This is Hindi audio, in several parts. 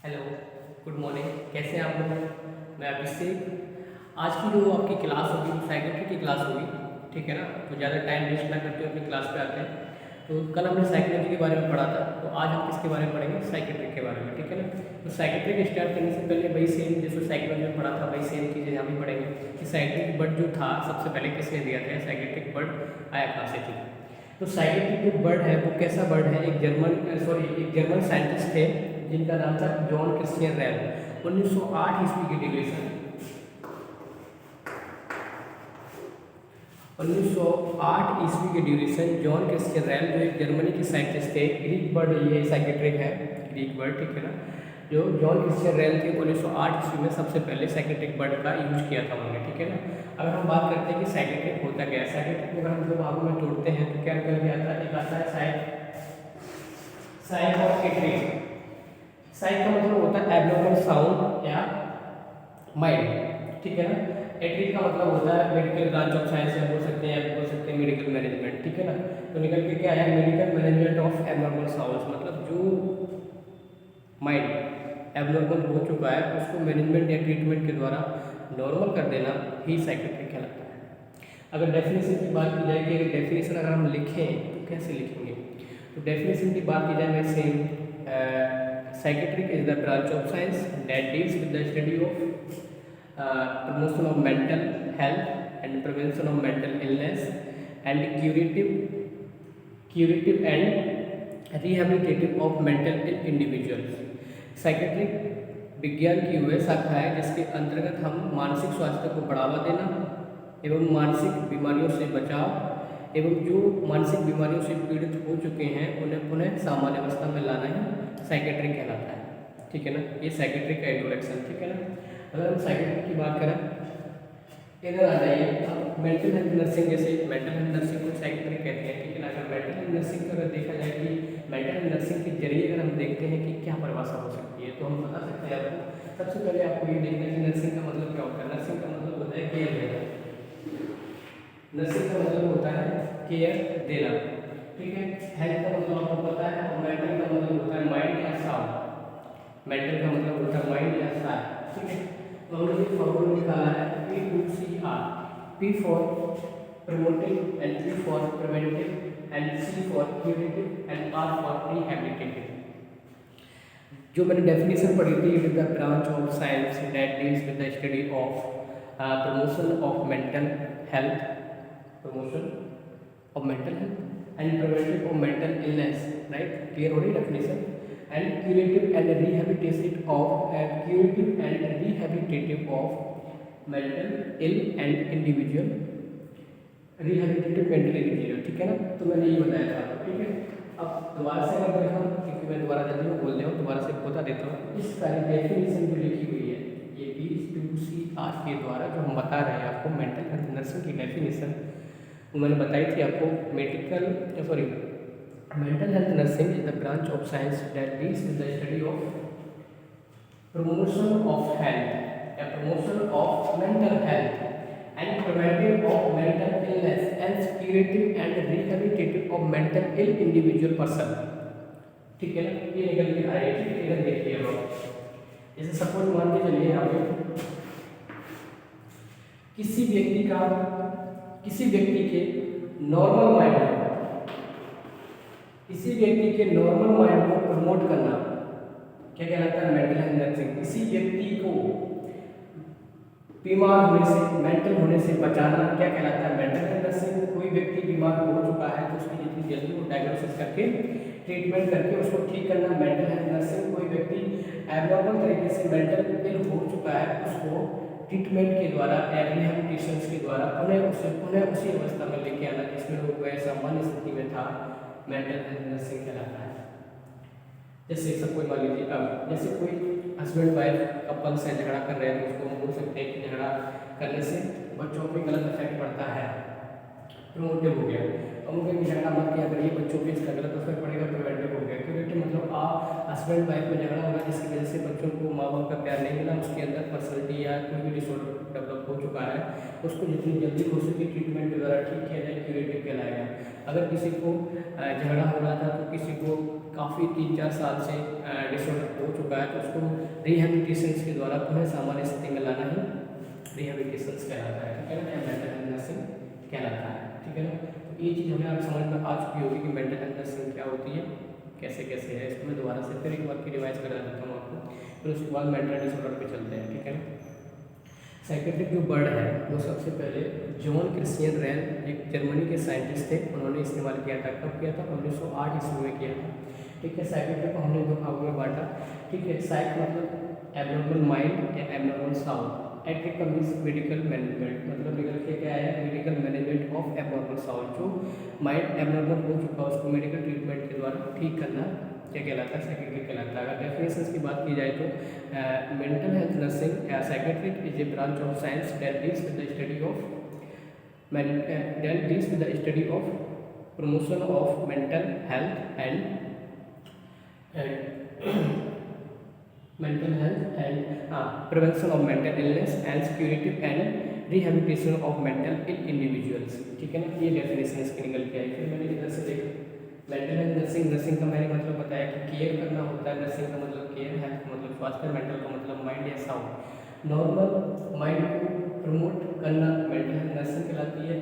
Hello, good morning. कैसे हैं आप लोग? मैं अभिषेक। आज की जो आपकी क्लास होगी वो साइकेट्री की क्लास होगी, ठीक है ना। तो ज़्यादा टाइम वेस्ट ना करते हुए अपनी क्लास पे आते हैं। तो कल हमने साइकोलॉजी के बारे में पढ़ा था, तो आज हम किसके बारे में पढ़ेंगे? साइकेट्री के बारे में, ठीक है ना। तो साइकेट्री के स्टार्ट करने से पहले वही सेम जैसे साइकोलॉजी में पढ़ा था वही सेम चीज़ें यहाँ भी पढ़ेंगे कि साइकेट्रिक बर्ड जो था सबसे पहले किसने दिया था, साइकेट्रिक बर्ड आया कहाँ से थी। तो साइकेट्रिक जो बर्ड है वो कैसा बर्ड है? एक जर्मन साइंटिस्ट थे जिनका नाम था जॉन क्रिश्चियन रेल। 1908 ईस्वी की ड्यूरेशन 1908 ईस्वी के ड्यूरेशन जॉन क्रिश्चियन रेल जो एक जर्मनी के साइंटिस्ट थे। ग्रीक वर्ड ये साइकेट्रिक है, ग्रीक वर्ड, ठीक है ना। जो जॉन क्रिश्चियन रेल थे 1908 ईस्वी में सबसे पहले साइकेट्रिक वर्ड का यूज किया था उन्होंने, ठीक है ना। अगर हम बात करते हैं कि साइकेट्रिक होता क्या है, साइकेट्रिक में अगर हम दो भागों में तोड़ते हैं तो क्या निकल के आता है? एक आता है साइक और एट्रिक। साइक का मतलब होता है एब्नॉर्मल साउंड या माइंड, ठीक है ना। एट्रिक का मतलब होता है मेडिकल ब्रांच ऑफ साइंस या बोल सकते हैं मेडिकल मैनेजमेंट, ठीक है ना। तो निकल के क्या आया? Medical management of abnormal sounds, मतलब जो माइंड एब्नॉर्मल हो चुका है उसको मैनेजमेंट या ट्रीटमेंट के द्वारा नॉर्मल कर देना ही साइकेट्रिक कहलाता है। अगर डेफिनेशन की बात की जाए कि अगर डेफिनेशन अगर हम लिखें तो कैसे लिखेंगे? तो डेफिनेशन की बात की जाए मैं same psychiatric is the branch of science that deals with the study of promotion of mental health and prevention of mental illness and curative and rehabilitative of mental ill individuals। Psychiatric विज्ञान की वह शाखा है जिसके अंतर्गत हम मानसिक स्वास्थ्य को बढ़ावा देना एवं मानसिक बीमारियों से बचाव एवं जो मानसिक बीमारियों से पीड़ित हो चुके हैं उन्हें पुनः सामान्य अवस्था में लाना ही साइकेट्रिक कहलाता है, ठीक है ना। ये साइकेट्रिक का इंट्रोडक्शन, ठीक है ना। अगर हम साइकेट्रिक की बात करें इधर आ जाइए। अब मेंटल हेल्थ नर्सिंग, जैसे मेंटल हेल्थ नर्सिंग को साइकेट्रिक कहते हैं, ठीक है ना। अगर मेंटल हेल्थ नर्सिंग का अगर देखा जाए कि मेंटल हेल्थ नर्सिंग के जरिए अगर हम देखते हैं कि क्या परिभाषा हो सकती है तो हम बता सकते हैं आपको। सबसे पहले आपको ये देखना है कि नर्सिंग का मतलब क्या होता है। नर्सिंग का मतलब होता है केयर देना। नर्सिंग का मतलब होता है केयर देना, ठीक है। हेल्थ का मतलब आपको पता है, और मेंटल का मतलब होता है माइंड या साउंड। मेंटल का मतलब होता है माइंड या साउंड, ठीक है। तो हमने ये फॉर्मूला निकाला है P2CR, P for promotive and P for preventive and C for curative and R for rehabilitative. जो मैंने डेफिनेशन पढ़ी थी, it is the branch of science that deals with the study of promotion of mental health, promotion of mental health and preventive of mental illness, right. Clear हो रही definition. And curative and rehabilitative of mental ill and individual, rehabilitative mental individual, ठीक है ना। तो मैंने ये बताया था आपको, ठीक है। अब दोबारा से अगर देखा, क्योंकि मैं दोबारा जल्दी में बोल रहा हूँ, दोबारा से बता देता हूँ। इस सारी डेफिनेशन जो लिखी हुई है ये P2CR के द्वारा जो हम बता रहे हैं आपको मेंटल हेल्थ नर्सिंग की डेफिनेशन, वो मैंने बताई थी आपको। Mental health nursing is the branch of science that deals with the study of promotion of health या promotion of mental health and preventive of mental illness and curative and rehabilitative of mental ill individual person, ठीक है ना। ये निकल के आए, ठीक है। इधर देखिए आप, जैसे सपोज मान के चलिए यहाँ पे किसी व्यक्ति के नॉर्मल माइंड किसी व्यक्ति के नॉर्मल माइंड को प्रमोट करना क्या कहलाता है? Mental health nursing. किसी व्यक्ति को बीमार होने से, मेंटल होने से बचाना क्या कहलाता है? Mental health nursing. कोई व्यक्ति बीमार हो चुका है तो उसकी जितनी जल्दी वो डायग्नोसिस करके ट्रीटमेंट करके उसको ठीक करना मेंटल हेल्थ नर्सिंग। कोई व्यक्ति एब्नॉर्मल तरीके से मेंटल इल हो चुका है उसको ट्रीटमेंट के द्वारा या रिहैबिलिटेशन के द्वारा पुनः उसी अवस्था में लेके आना जिसमें वो वह सामान्य स्थिति में था, मेंटल हेल्थ नर्सिंग कहलाता है। जैसे सब कोई मान लीजिए, अब जैसे कोई हस्बैंड वाइफ कपल से झगड़ा कर रहे हैं तो उसको हम बोल सकते हैं कि झगड़ा करने से बच्चों पे गलत इफेक्ट पड़ता है, प्रोमोटिव हो गया। हम लोग झगड़ा मत किया करिए, बच्चों पे इसका गलत असर पड़ेगा, प्रिवेंटिव हो गया। क्यूरेटिव मतलब आप हस्बैंड वाइफ में झगड़ा होगा जिसकी वजह से बच्चों को माँ बाप का प्यार नहीं मिला, उसके अंदर पर्सनैलिटी या कोई भी डिसऑर्डर डेवलप हो चुका है, उसको जितनी जल्दी हो सके ट्रीटमेंट के द्वारा ठीक किया जाए, क्यूरेटिव कहलाएगा। अगर किसी को झगड़ा हो रहा था तो किसी को काफ़ी 3-4 साल से डिसऑर्डर हो चुका है तो उसको रिहेबिलिटेशन के द्वारा पुनः सामान्य स्थिति में लाना ही रिहेबिलिटेशन कहलाता है, ठीक है ना, या मेंटल हेल्थ नर्सिंग कहलाता है, ठीक है ना। तो ये चीज़ हमें आप समझ में आ चुकी होगी कि मेंटल हेल्थ नर्सिंग क्या होती है, कैसे कैसे है। इसको मैं दोबारा से फिर एक बार की रिवाइज करा देता हूँ आपको, फिर उसके बाद मेंटल डिसऑर्डर पे चलते हैं, ठीक है ना। साइकेट्रिक जो वर्ड है वो सबसे पहले जॉन क्रिश्चियन रेल एक जर्मनी के साइंटिस्ट थे, उन्होंने इस्तेमाल किया था। कब किया था? 1908 ईस्वी में किया था, ठीक है। साइकेट्रिक को हमने 2 भागों में बांटा, ठीक है। साइक मतलब एबनॉर्मल माइंड या एबनॉर्मल साउंड, एट्रिक का मीन्स मेडिकल मैनेजमेंट, मतलब निकल के क्या है, medical management of abnormal sound. जो माइंड एबनॉर्मल हो चुका है उसको मेडिकल ट्रीटमेंट के द्वारा ठीक करना क्या कहलाता है? साइकेट्रिक कहलाता है। अगर डेफिनेशन की बात की जाए तो मेंटल हेल्थ नर्सिंग या psychiatric is a branch of science that deals with the study of promotion of mental health and prevention of mental illness and curative and rehabilitation of mental ill individuals, ठीक है ना। ये डेफिनेशन इसकी निकल के आई। फिर मैंने इधर से देखा मेंटल हेल्थ नर्सिंग, नर्सिंग का मैंने मतलब बताया कि केयर करना होता है। नर्सिंग का मतलब केयर, हेल्थ का मतलब स्वास्थ्य, मेंटल का मतलब माइंड या साउंड। नॉर्मल माइंड को प्रमोट करना मेंटल हेल्थ नर्सिंग कहलाती है।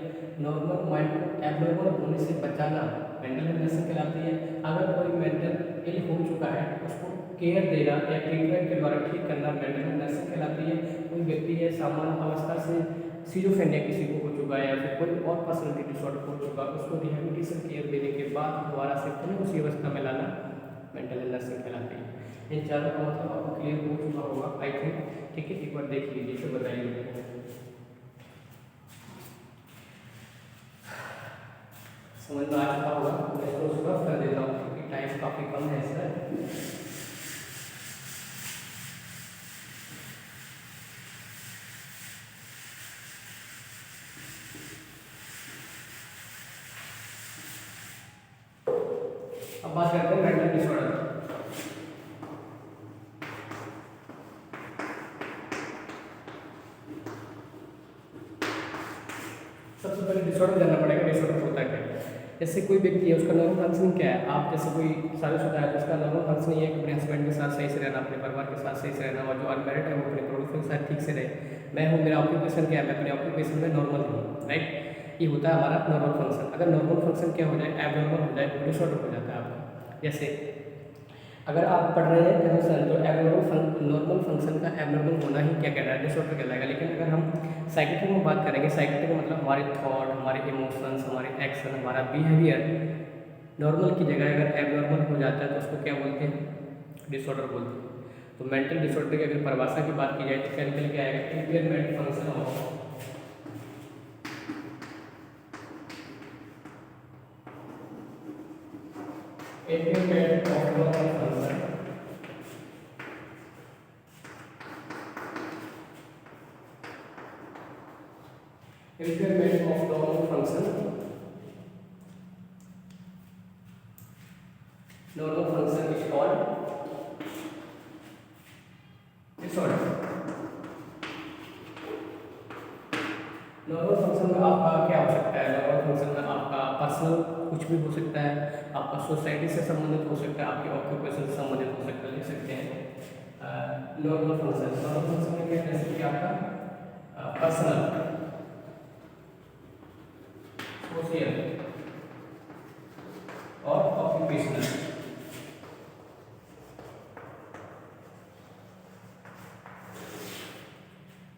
नॉर्मल माइंड को एबनॉर्मल होने से बचाना मेंटल हेल्थ नर्सिंग कहलाती है। अगर कोई मेंटल इल हो चुका है उसको केयर देना या ट्रीटमेंट के द्वारा ठीक करना मेंटल हेल्थ नर्सिंग कहलाती है। कोई व्यक्ति है सामान्य अवस्था से सिजोफ्रेनिया किसी को हो चुका है या फिर कोई और पर्सनैलिटी डिसऑर्डर हो चुका है, उसको रिहेबिलिटेशन केयर देने के बाद दोबारा से पुनः उसी अवस्था में लाना मेंटल हेल्थ नर्सिंग कहलाती है। इन चारों का मतलब आपको क्लियर हो चुका होगा आई थिंक, ठीक है। एक बार देख लीजिए, फिर बताइए समझ में आ चुका होगा। मैं इसको उसका कर देता हूँ क्योंकि टाइम काफ़ी कम है इसका। अब बात करते हैं मेंटल डिसऑर्डर। सबसे पहले डिसऑर्डर जानना पड़ेगा, डिसऑर्डर होता क्या है। जैसे कोई व्यक्ति है उसका नॉर्मल फंक्शनिंग क्या है। आप जैसे कोई शादीशुदा है तो उसका नॉर्मल फंक्शनिंग है कि अपने हस्बैंड के साथ सही से रहना, अपने परिवार के साथ सही से रहना, और जो अनमैरिड है वो अपने प्रोफेशन के साथ ठीक से रहे। मैं हूँ, मेरा ऑक्यूपेशन क्या है, मैं अपने ऑक्यूपेशन में नॉर्मल हूँ, राइट। ये होता है हमारा नॉर्मल फंक्शन। अगर नॉर्मल फंक्शन क्या हो जाए, एबनॉर्मल हो जाए तो डिसऑर्डर हो जाता है आपका। जैसे अगर आप पढ़ रहे हैं जनरल तो नॉर्मल फंक्शन का एबनॉर्मल होना ही क्या कहलाएगा, डिसऑर्डर कहलाएगा। लेकिन अगर हम साइकेट्रिक में बात करेंगे, साइकेट्रिक मतलब हमारे थॉट, हमारे इमोशंस, हमारे एक्शन, हमारा बिहेवियर नॉर्मल की जगह अगर एबनॉर्मल हो जाता है तो उसको क्या बोलते हैं? डिसऑर्डर बोलते हैं। तो मेंटल डिसऑर्डर की अगर परिभाषा की बात की जाए तो क्या निकल के आएगा? Impairment function of impairment of normal function, impairment of normal function, normal function is called disorder। Normal function में आपका क्या हो सकता है? नॉर्मल फंक्शन में आपका पर्सनल कुछ भी हो सकता है, आपका सोसाइटी से संबंधित हो सकता है, आपके ऑक्यूपेशन से संबंधित हो सकता है, लिख सकते हैं नॉर्मल फंक्शन। नॉर्मल फंक्शन में क्या जैसे कि आपका पर्सनल, सोशल और ऑक्यूपेशनल।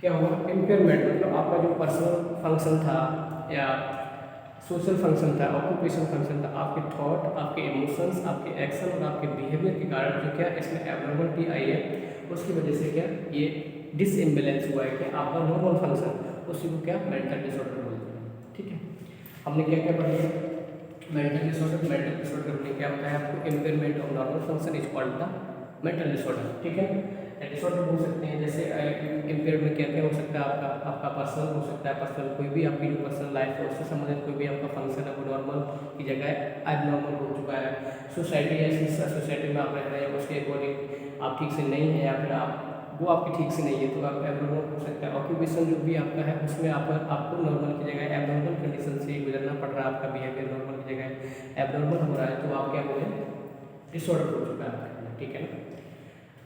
क्या होगा? इम्पेयरमेंट मतलब आपका जो पर्सनल फंक्शन था या सोशल फंक्शन था, ऑक्यूपेशन फंक्शन था, आपके थॉट, आपके इमोशंस, आपके एक्शन और आपके बिहेवियर के कारण जो क्या इसमें एबनॉर्मलिटी आई है, उसकी वजह से क्या ये डिसइम्बैलेंस हुआ है कि आपका नॉर्मल फंक्शन, उसी को क्या मेंटल डिसऑर्डर बोलते हैं, ठीक है। हमने क्या क्या पढ़ा? Mental disorder. मेंटल डिसऑर्डर में क्या होता है आपको? Impairment of normal function is called the mental disorder, ठीक है। डिसऑर्डर हो सकते हैं, जैसे इम्पेयर में क्या क्या हो सकता है आपका आपका पर्सनल हो सकता है, पर्सनल कोई भी आपकी जो पर्सनल लाइफ है उससे संबंधित कोई भी आपका फंक्शन है वो नॉर्मल की जगह एबनॉर्मल हो चुका है। सोसाइटी ऐसी सोसाइटी में आप रह रहे हैं उसके अकॉर्डिंग आप ठीक से नहीं है या फिर आप वो आपकी ठीक से नहीं है तो आप एबनॉर्मल हो सकता है। ऑक्यूपेशन जो भी आपका है उसमें आपको नॉर्मल की जगह एबनॉर्मल कंडीशन से गुजरना पड़ रहा है, आपका बिहेवियर नॉर्मल की जगह एबनॉर्मल हो रहा है तो आप क्या हो गए, डिसऑर्डर हो चुका है आपके अंदर, ठीक है ना।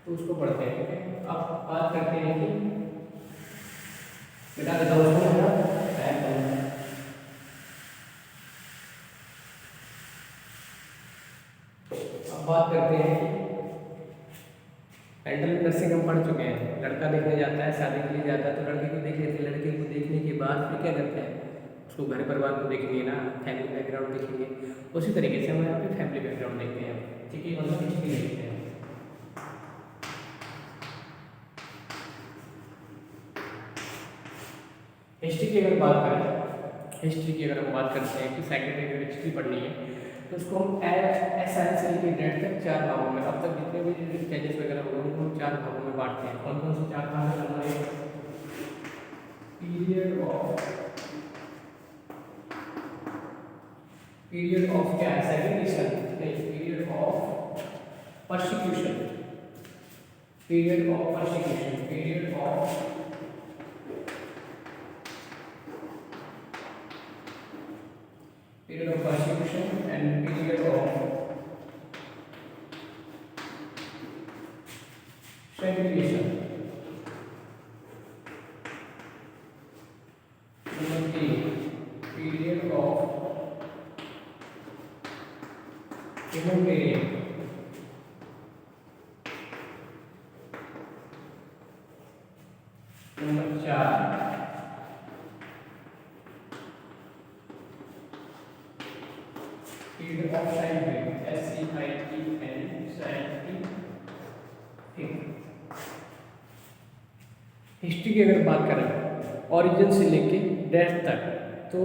तो उसको पढ़ते हैं, ठीक है। अब बात करते हैं कि बेटा बताओ उसको अब बात करते हैं कि मेंटल नर्सिंग हम पढ़ चुके हैं। लड़का देखने जाता है, शादी के लिए जाता है तो लड़की को देख लेते हैं, लड़के को देखने के बाद फिर क्या करते हैं, उसको घर परिवार को देखेंगे ना, फैमिली बैकग्राउंड देखेंगे। उसी तरीके से हम यहाँ पे फैमिली बैकग्राउंड देखते हैं, ठीक है, मतलब हिस्ट्री देखते हैं। हिस्ट्री की अगर बात करें, हिस्ट्री की अगर हम बात करते हैं कि सेकेंडरी अगर हिस्ट्री पढ़नी है तो उसको हम एस एन से लेकर डेट तक 4 भागों में, अब तक जितने भी स्टेजेस वगैरह होंगे उनको हम 4 भागों में बांटते हैं। कौन कौन से 4 भाग है हमारे, पीरियड ऑफ क्या है, सेग्रीगेशन नहीं, period of persecution, period of persecution, period of period of persecution and period of segregation. Number 3, period of immediate. Number 4, period of scientific, SCITN, scientific. History की अगर बात करें ओरिजिन से लेके डेथ तक तो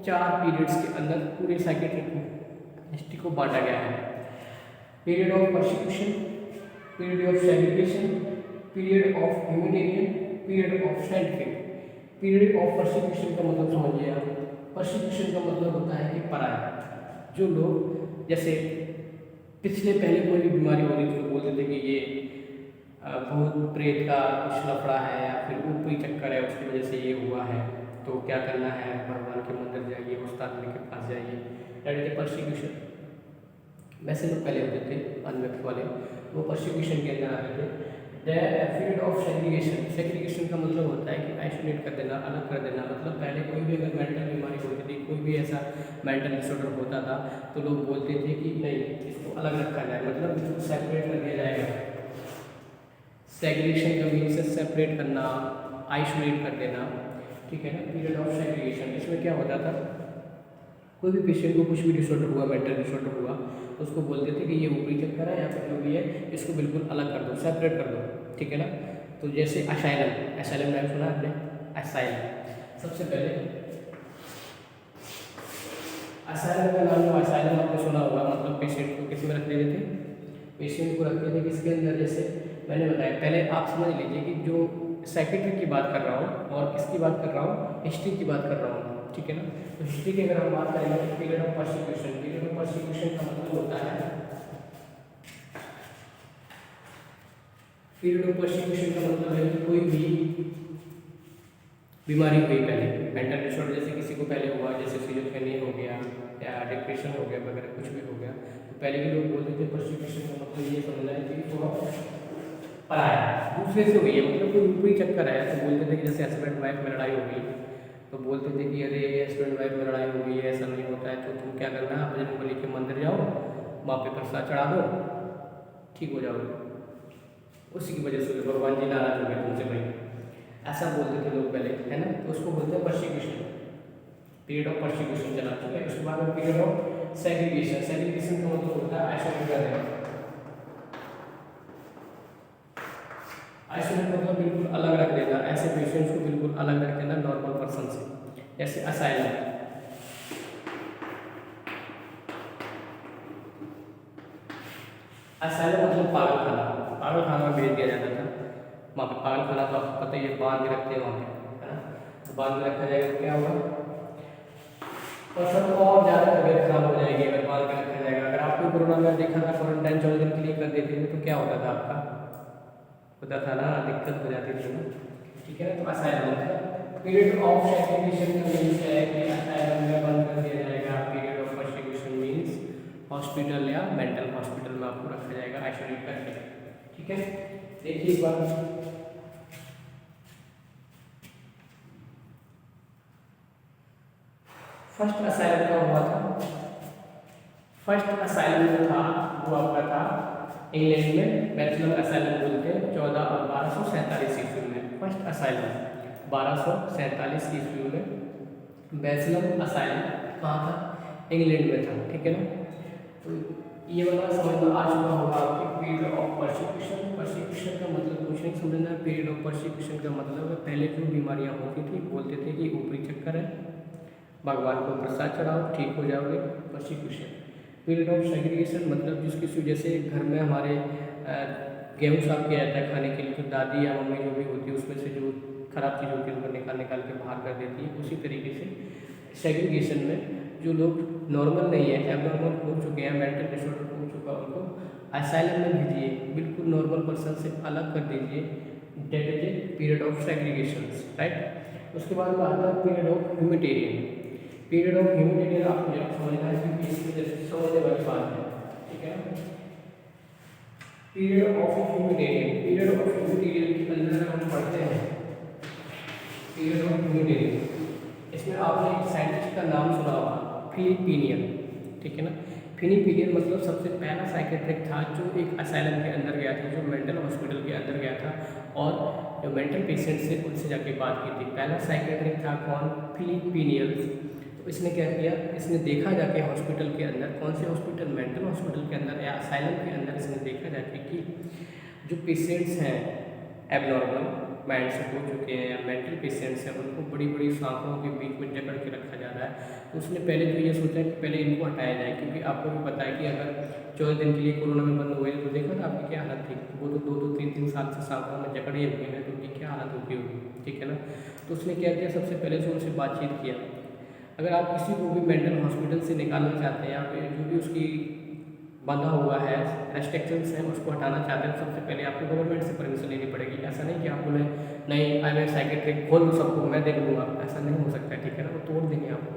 4 पीरियड्स के अंदर पूरे साइकियाट्रिक हिस्ट्री को बांटा गया है। Period of persecution, period of segregation, period of humanitarian, period of scientific. Period of persecution का मतलब समझिए आप, परसिक्यूशन का मतलब होता है कि पराया, जो लोग जैसे पिछले पहले कोई भी बीमारी हो रही थी तो बोलते थे कि ये भूत प्रेत का कुछ लफड़ा है या फिर ऊपरी चक्कर है उसकी वजह से ये हुआ है, तो क्या करना है, भगवान के मंदिर जाइए, उस्ताद के पास जाइए, दैट इज परसिक्यूशन। वैसे लोग पहले होते थे अनव्यक्त वाले, वो परसिक्यूशन के अंदर आते थे। पीरियड ऑफ सेग्रीगेशन, सेग्रीगेशन का मतलब होता है कि आइसोलेट कर देना, अलग कर देना। मतलब पहले कोई भी अगर मेंटल बीमारी होती थी, कोई भी ऐसा मेंटल डिसऑर्डर होता था तो लोग बोलते थे कि नहीं इसको अलग रखा जाए, मतलब इसको सेपरेट कर दिया जाएगा। सेग्रीगेशन का मीन्स है सेपरेट करना, आइसोलेट कर देना, ठीक है ना। पीरियड ऑफ सेग्रीगेशन, इसमें क्या होता था, कोई भी पेशेंट को कुछ भी डिसऑर्डर हुआ, मेंटल डिसऑर्डर हुआ तो उसको बोलते थे कि ये ऊपरी चक्कर है या फिर जो भी है इसको बिल्कुल अलग कर दो, सेपरेट कर दो, ठीक है ना। तो जैसे असाइलम, असाइलम नाम सुना आपने, असाइलम सबसे पहले असाइलम का नाम, असाइलम आपने सुना होगा, मतलब पेशेंट को किसी में रख देते थे, पेशेंट को रखते थे किसके अंदर, जैसे मैंने बताया पहले आप समझ लीजिए कि जो साइकेट्रिक की बात कर रहा हूँ और किसकी बात कर रहा हूँ, हिस्ट्री की बात कर रहा हूँ, ठीक है ना। तो हिस्ट्री की अगर हम बात करेंगे तो period of persecution, period of persecution का मतलब होता है, पीरियड ऑफ परसिक्यूशन का मतलब है कि कोई भी बीमारी हुई पहले, मेंटल डिसऑर्डर जैसे किसी को पहले हुआ, जैसे सिजोफ्रेनिया हो गया या डिप्रेशन हो गया वगैरह कुछ भी हो गया, तो पहले के लोग बोलते थे परसिक्यूशन का मतलब ये समझना है कि थोड़ा पराया, दूसरे से हुई है, मतलब कोई ऊपरी चक्कर है। तो बोलते थे कि जैसे हस्बैंड वाइफ में लड़ाई हो गई तो बोलते थे कि अरे हस्बैंड वाइफ में लड़ाई हो गई है, ऐसा नहीं होता है, तो तुम क्या करना, बजरंग बली के मंदिर जाओ, वहाँ पे प्रसाद चढ़ा दो, ठीक हो जाओगे। उसी की वजह से भगवान जी नाराज हो गए तुमसे भाई, ऐसा बोलते थे लोग पहले, है ना। तो उसको बोलते हैं परसिक्यूशन, पीरियड ऑफ परसिक्यूशन चला, ठीक है। उसके बाद में पीरियड ऑफ सेग्रीगेशन, सेग्रीगेशन का मतलब होता है आइसोलेट कर देना, आइसोलेट मतलब बिल्कुल अलग रख देना, ऐसे पेशेंट्स को बिल्कुल अलग रख देना नॉर्मल पर्सन से, जैसे असाइलम। असाइलम मतलब पागल खाना, पागल खाना में भेज दिया जाता था। वहाँ पे पागल खाना तो आपको पता ही है, बांध के रखते हैं वहाँ पे, है ना। तो बांध के रखा जाएगा तो क्या होगा, पर्सन और ज़्यादा तबीयत खराब हो जाएगी अगर बांध के रखा जाएगा। अगर आपको कोरोना में देखा था क्वारंटाइन 14 दिन के लिए कर देते थे तो क्या होता था आपका, होता था ना, दिक्कत हो जाती थी ना, ठीक है ना। तो असाइलम का पीरियड ऑफ सेग्रीगेशन का मीन्स है कि असाइलम में बंद कर दिया जाएगा। Period of persecution means hospital या मेंटल हॉस्पिटल में आपको रखा जाएगा आइसोलेट करके, ठीक है। देखिए इस बार फर्स्ट असाइलम का हुआ था, फर्स्ट असाइलम जो था वो आपका था इंग्लैंड में, बैचलर असाइलम बोलते हैं, 14 और 1247 ईस्वी में। फर्स्ट असाइलम 1247 ईस्वी में बैचलर असाइलम कहाँ था, इंग्लैंड में था, ठीक है ना। तो ये वाला समझ में आ चुका होगा आपके पीरियड ऑफ परसिक्यूशन। परसिक्यूशन का मतलब कुछ नहीं समझना है, पीरियड ऑफ परसिक्यूशन का मतलब है पहले जो बीमारियाँ होती थी बोलते थे कि ऊपरी चक्कर है, भगवान को प्रसाद चढ़ाओ ठीक हो जाओगे, परसिक्यूशन। पीरियड ऑफ सेग्रीगेशन मतलब जिसकी जैसे घर में हमारे गेहूँ साफ किया जाता है खाने के लिए, तो दादी या मम्मी जो भी होती है उसमें से जो खराब चीज़ होती है उनको निकाल के बाहर कर देती है, उसी तरीके से सेग्रीगेशन में जो लोग नॉर्मल नहीं है, एबनॉर्मल हो चुके हैं, मेंटल डिसऑर्डर हो चुका है, उनको असाइलम में भेजिए, बिल्कुल नॉर्मल पर्सन से अलग कर दीजिए, that is a period of segregation, right. उसके बाद में आता है period of humanitarian. Period of humanitarian आपको जब समझना है क्योंकि इसमें समझने वाली बात है, ठीक है। Period of humanitarian, period of humanitarian के अंदर हम पढ़ते हैं पीरियड ऑफ ह्यूमैनिटेरियन, इसमें आपने एक साइंटिस्ट का नाम सुना होगा, फिलिपिनियन, ठीक है ना। फिलिपिनियन मतलब सबसे पहला साइकेट्रिक था जो एक असाइलम के अंदर गया था, जो मेंटल हॉस्पिटल के अंदर गया था और जो मेंटल पेशेंट से उनसे जाके बात की थी। पहला साइकेट्रिक था कौन, फिलिपिनियंस। तो इसने क्या किया, इसने देखा जाके हॉस्पिटल के अंदर, कौन से हॉस्पिटल, मेंटल हॉस्पिटल के अंदर या असाइलम के अंदर, इसने देखा जाके कि जो पेशेंट्स हैं एबनॉर्मल माइंड से हो चुके हैं या मेंटल पेशेंट्स हैं, उनको बड़ी बड़ी सांपों के बीच में जकड़ के रखा जा रहा है। तो उसने पहले तो ये सोचा कि पहले इनको हटाया जाए, क्योंकि आपको भी पता है कि अगर 14 दिन के लिए कोरोना में बंद हुए तो देखा था आपकी क्या हालत थी, वो तो 2-2, 3-3 साल से सांपों में जकड़े हुए हैं, तो उनकी क्या हालत होती होगी, ठीक है ना। तो उसने क्या किया, सबसे पहले से उनसे बातचीत किया। अगर आप किसी को भी मेंटल हॉस्पिटल से निकालना चाहते हैं या फिर जो भी उसकी बंधा हुआ है, रेस्ट्रिक्शंस हैं, उसको हटाना चाहते हैं, तो सबसे पहले आपको गवर्नमेंट से परमिशन लेनी पड़ेगी। ऐसा नहीं कि आप बोले नहीं आई मैं साइकेट्रिक खोल दो सबको, मैं देख लूँगा, ऐसा नहीं हो सकता, ठीक है ना, वो तोड़ देंगे आपको।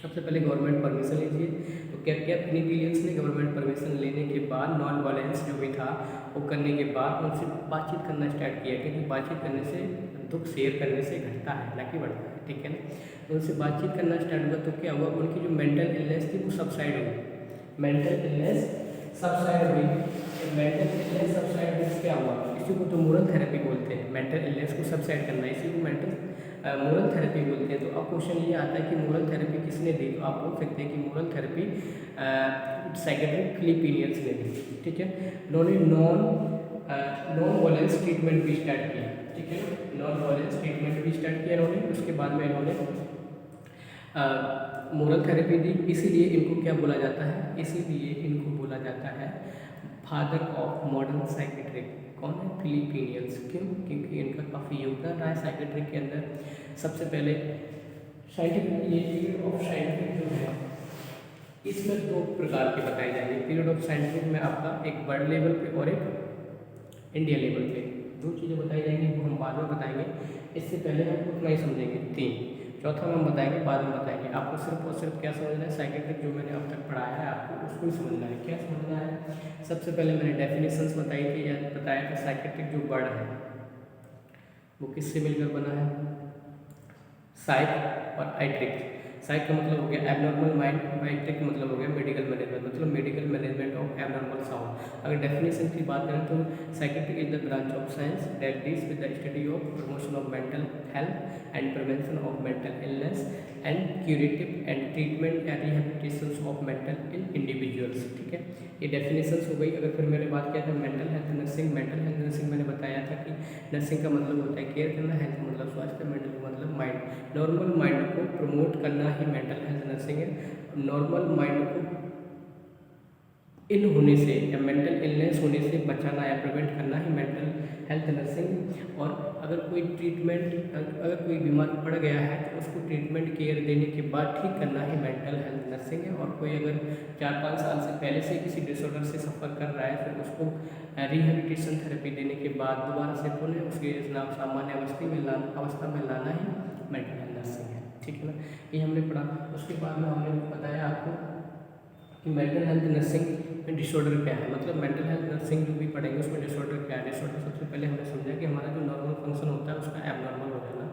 सबसे पहले गवर्नमेंट परमिशन लीजिए। तो क्या किया फिलिपिनियंस ने, गवर्नमेंट परमिशन लेने के बाद नॉन वायलेंस जो भी था वो करने के बाद उनसे बातचीत करना स्टार्ट किया, क्योंकि बातचीत करने से दुख शेयर करने से घटता है ना कि बढ़ता है, ठीक है ना। तो उनसे बातचीत करना स्टार्ट हुआ तो क्या हुआ, उनकी जो मेंटल इलनेस थी वो सबसाइड हुई, मेंटल इलनेस सबसाइड हुई। तो मेंटल इलनेस सबसाइड हुई क्या हुआ, इसी को तो मोरल थेरेपी बोलते हैं, मेंटल इलनेस को सबसाइड करना, इसी को मेंटल मोरल थेरेपी बोलते हैं। तो अब क्वेश्चन ये आता है कि मोरल थेरेपी किसने दी, तो आप बोल सकते हैं कि मोरल थेरेपी साइकेट्रिक फिलिपिनियंस ने दी, ठीक है। उन्होंने नॉन वायलेंस ट्रीटमेंट भी स्टार्ट किया, ठीक है, नॉन वायलेंस ट्रीटमेंट भी स्टार्ट किया इन्होंने। उसके बाद में इन्होंने मोरल थेरेपी दी। इसीलिए इनको क्या बोला जाता है, इसीलिए इनको बोला जाता है फादर ऑफ मॉडर्न साइकेट्रिक। कौन है, फिलिपिनियंस। क्यों, क्योंकि इनका काफ़ी योगदान रहा है साइकेट्रिक के अंदर। सबसे पहले साइंटिफिक, ये पीरियड ऑफ साइंटिफिक जो है इसमें 2 प्रकार के बताए जाएंगे। पीरियड ऑफ साइंटिफिक में आपका एक वर्ल्ड लेवल पे और एक इंडिया लेवल पे 2 चीज़ें बताई जाएंगी, वो हम बाद में बताएंगे। इससे पहले हम उतना ही समझेंगे 3, चौथा में हम बताएंगे, बाद में बताएंगे। आपको सिर्फ और सिर्फ क्या समझना है, साइकेट्रिक जो मैंने अब तक पढ़ाया है आपको उसको ही समझना है। क्या समझना है, सबसे पहले मैंने डेफिनेशंस बताई थी या बताया था, साइकेट्रिक जो वर्ड है वो किससे मिलकर बना है, साइक और आइट्रिक। साइक का मतलब हो गया एबनॉर्मल माइंड, आइट्रिक का मतलब हो गया मेडिकल मैनेजमेंट, मतलब medical management of abnormal sound. अगर डेफिनेशन की बात करें तो psychiatric is the branch of science that deals with the study of promotion of mental health and prevention of mental illness and curative and treatment and rehabilitation of mental in individuals, ठीक है। ये डेफिनेशंस हो गई। अगर फिर मैंने बात किया था mental health nursing, mental health nursing मैंने बताया था कि नर्सिंग का मतलब होता है केयर करना, हेल्थ का मतलब स्वास्थ्य, मेंटल का मतलब माइंड। नॉर्मल माइंड को प्रमोट करना ही मेंटल हेल्थ नर्सिंग है। नॉर्मल माइंड को इन होने से या मेंटल इलनेस होने से बचाना या प्रिवेंट करना ही मेंटल हेल्थ नर्सिंग। और अगर कोई बीमार पड़ गया है तो उसको ट्रीटमेंट केयर देने के बाद ठीक करना ही मेंटल हेल्थ नर्सिंग है। और कोई अगर 4-5 साल से पहले से किसी डिसऑर्डर से सफ़र कर रहा है फिर उसको रिहेबिलिटेशन थेरेपी देने के बाद दोबारा से पुनः उसके सामान्य अवस्था में लाना ही मेंटल हेल्थ नर्सिंग है, ठीक है ना। ये हमने पढ़ा। उसके बाद में हमने बताया आपको कि मेंटल हेल्थ नर्सिंग में डिसऑर्डर क्या है, मतलब मेंटल हेल्थ नर्सिंग जो भी पढ़ेंगे उसमें डिसऑर्डर क्या है। डिसऑर्डर सबसे पहले हमने समझा कि हमारा जो नॉर्मल फंक्शन होता है उसका एबनॉर्मल हो जाना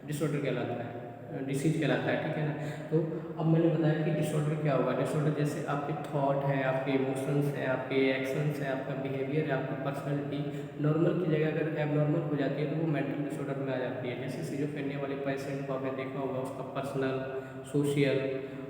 डिसऑर्डर कहलाता है, डिसीज कहलाता है, ठीक है ना। तो अब मैंने बताया कि डिसऑर्डर क्या होगा। डिसऑर्डर जैसे आपके थॉट है, आपके इमोशंस हैं, आपके एक्शंस हैं, आपका बिहेवियर है, आपकी पर्सनैलिटी नॉर्मल की जगह अगर एबनॉर्मल हो जाती है तो वो मेंटल डिसऑर्डर में आ जाती है। जैसे सिजोफ्रेनिया वाले पेशेंट को आपने देखा होगा, उसका पर्सनल, सोशल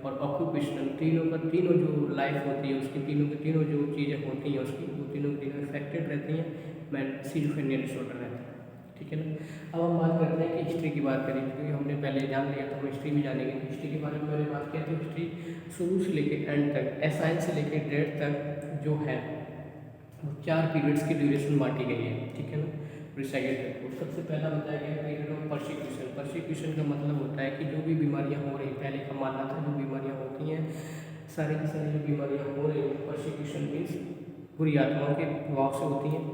और ऑक्यूपेशनल तीनों जो लाइफ होती है उसकी तीनों जो चीज़ें होती हैं उसकी वो तीनों इफेक्टेड रहती हैं सिजोफ्रेनिया डिसऑर्डर रहता है, ठीक है ना। अब हम बात करते हैं कि हिस्ट्री की बात करें, क्योंकि हमने पहले जान लिया तो हम हिस्ट्री भी जानेंगे। हिस्ट्री के बारे में मैंने बात किया तो हिस्ट्री शुरू से लेकर एंड तक, एसाइन से लेकर डेट तक जो है वो 4 पीरियड्स की ड्यूरेशन बांटी गई है, ठीक है ना। रिसाइकेट को सबसे पहला बताया गया पीरियड ऑफ परसिक्यूशन। परसिक्यूशन का मतलब होता है कि जो भी बीमारियां हो रही, पहले का मानना था जो बीमारियां होती हैं सारी की सारी जो बीमारियां हो रही हैं परसिक्यूशन मीन्स बुरी आत्माओं के प्रभाव से होती हैं।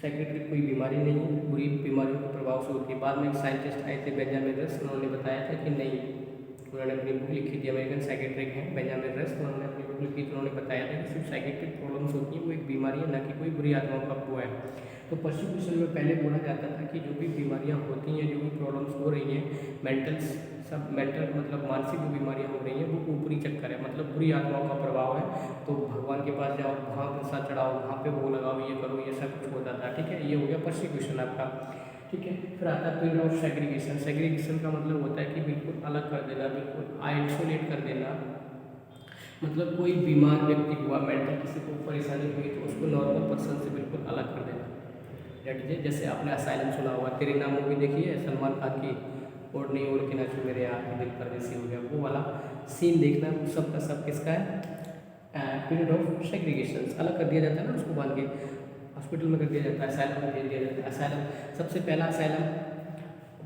साइकेट्रिक कोई बीमारी नहीं है, बुरी बीमारियों के प्रभाव से होती है। बाद में एक साइंटिस्ट आए थे बेंजामिन रस, उन्होंने बताया था कि नहीं, उन्होंने अपनी बुक लिखी थी, अमेरिकन साइकेट्रिक हैं बेंजामिन रस, उन्होंने अपनी बुक लिखी थी, उन्होंने बताया था कि सिर्फ साइकेट्रिक प्रॉब्लम्स होती हैं, वो एक बीमारी है, ना कि कोई बुरी आत्माओं का वो है। तो परसिक्यूशन में पहले बोला जाता था कि जो भी बीमारियां होती हैं, जो भी प्रॉब्लम्स हो रही हैं, मेंटल मतलब मानसिक जो बीमारियां हो रही हैं वो ऊपरी चक्कर है, मतलब बुरी आत्माओं का प्रभाव है। तो भगवान के पास जाओ, वहाँ प्रसाद चढ़ाओ, वहाँ पे वो लगाओ, ये करो, ये सब कुछ होता था, ठीक है। ये हो गया परसिक्यूशन आपका, ठीक है। फिर आता है पीरियड ऑफ सेग्रीगेशन। सेग्रीगेशन का मतलब होता है कि बिल्कुल अलग कर देना, बिल्कुल आइसोलेट कर देना। मतलब कोई बीमार व्यक्ति हुआ, मेंटल किसी को परेशानी हुई तो उसको नॉर्मल पर्सन से बिल्कुल अलग कर देना। जैसे आपने असाइलम सुना होगा, तेरे नाम मूवी देखी है सलमान खान की, और नहीं ओढ़ के नाचो मेरे यहाँ के दिल परदेसी हो गया, वो वाला सीन देखना, सब का सब किसका है, पीरियड ऑफ सेग्रीगेशन। अलग कर दिया जाता है ना, उसको बांध के हॉस्पिटल में कर दिया जाता है, असाइलम में भेज दिया जाता है। असाइलम सबसे पहला असाइलम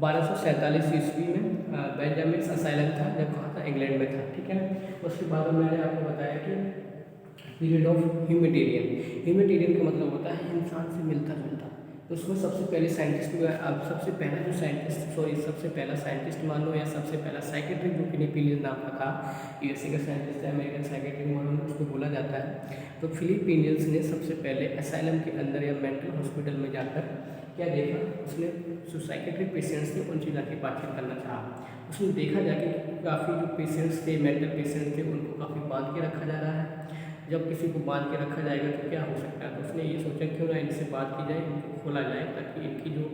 1247 ईस्वी में बेंजामिन असाइलम था, जब कहाँ था, इंग्लैंड में था, ठीक है। उसके बाद मैंने आपको बताया कि पीरियड ऑफ ह्यूमैनिटेरियन। ह्यूमैनिटेरियन का मतलब होता है इंसान से मिलता जुलता। तो उसमें सबसे पहले साइंटिस्ट सबसे पहला साइंटिस्ट मान लो, या सबसे पहला साइकेट्रिक जो फिलिपिनियन नाम का था, यूएसए का साइंटिस्ट है, अमेरिकन साइकेट्रिक मॉडल उसको बोला जाता है। तो फिलिपिनियंस ने सबसे पहले असाइलम के अंदर या मेंटल हॉस्पिटल में जाकर क्या देखा, उसने जो साइकेट्रिक पेशेंट्स थे उनसे जाके बातचीत करना चाहा। उसने देखा जाके काफ़ी जो पेशेंट्स थे, मेंटल पेशेंट्स थे, उनको काफ़ी बांध के रखा जा रहा है। जब किसी को बांध के रखा जाएगा तो क्या हो सकता है, तो उसने ये सोचा क्यों ना इनसे बात की जाए, इनको खोला जाए, ताकि इनकी जो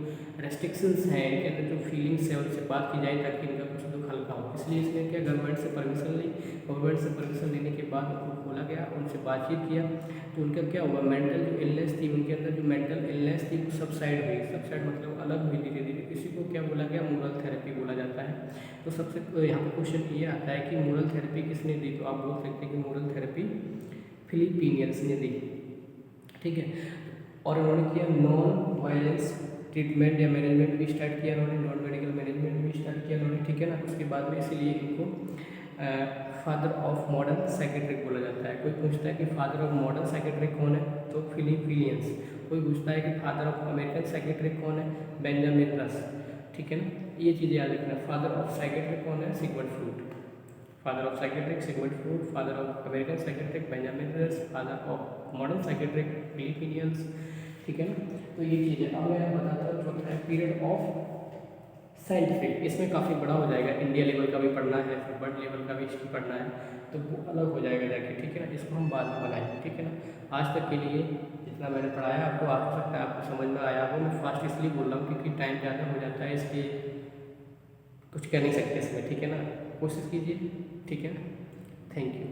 रेस्ट्रिक्शंस हैं, इनके अंदर जो फीलिंग्स हैं उनसे बात की जाए, ताकि इनका कुछ दुख हल्का हो। इसलिए इसने क्या, गवर्नमेंट से परमिशन ली। गवर्नमेंट से परमिशन लेने के बाद उनको खोला गया, उनसे बातचीत किया, तो उनका क्या हुआ, मेंटल जो इलनेस थी उनके अंदर, जो मेंटल इलनेस थी वो सबसाइड हुई। सबसाइड मतलब अलग हुई धीरे धीरे। इसी को क्या बोला गया, मोरल थेरेपी बोला जाता है। तो सबसे यहाँ पर क्वेश्चन ये आता है कि मोरल थेरेपी किसने दी, तो आप बोल सकते हैं कि मोरल थेरेपी फिलिपिनियंस ने दी, ठीक है। और उन्होंने किया नॉन वायलेंस ट्रीटमेंट या मैनेजमेंट भी स्टार्ट किया उन्होंने, नॉन मेडिकल मैनेजमेंट भी स्टार्ट किया उन्होंने, ठीक है ना। उसके बाद में इसीलिए इनको फादर ऑफ मॉडर्न साइकेट्रिक बोला जाता है। कोई पूछता है कि फादर ऑफ मॉडर्न साइकेट्रिक कौन है, तो फिलिपिनियंस। कोई पूछता है कि फादर ऑफ अमेरिकन साइकेट्रिक कौन है, बेंजामिन रस, ठीक है ना। ये चीज़ें याद रखना। फादर ऑफ साइकेट्रिक कौन है, Sigmund Freud. Father of psychiatric Sigmund Freud, father of American psychiatric Benjamin रस, फादर ऑफ मॉडर्न साइकेट्रिक फिलिपिनियंस, ठीक है ना। तो ये चीज़ है। अब मैं बताता हूँ चौथा है पीरियड ऑफ साइंटिफिक। इसमें काफ़ी बड़ा हो जाएगा, इंडिया लेवल का भी पढ़ना है, फिर वर्ल्ड लेवल का भी हिस्ट्री पढ़ना है, तो वो अलग हो जाएगा जाके, ठीक है ना। इसको हम बाद में बनाएंगे, ठीक है ना। आज तक के लिए जितना मैंने पढ़ाया आपको, आप हो सकता है आपको समझ में आया हो। मैं फास्ट इसलिए बोल रहा हूँ क्योंकि टाइम ज़्यादा हो जाता है, इसलिए कुछ कह नहीं सकते इसमें, ठीक है ना। कोशिश कीजिए, ठीक है। Thank you.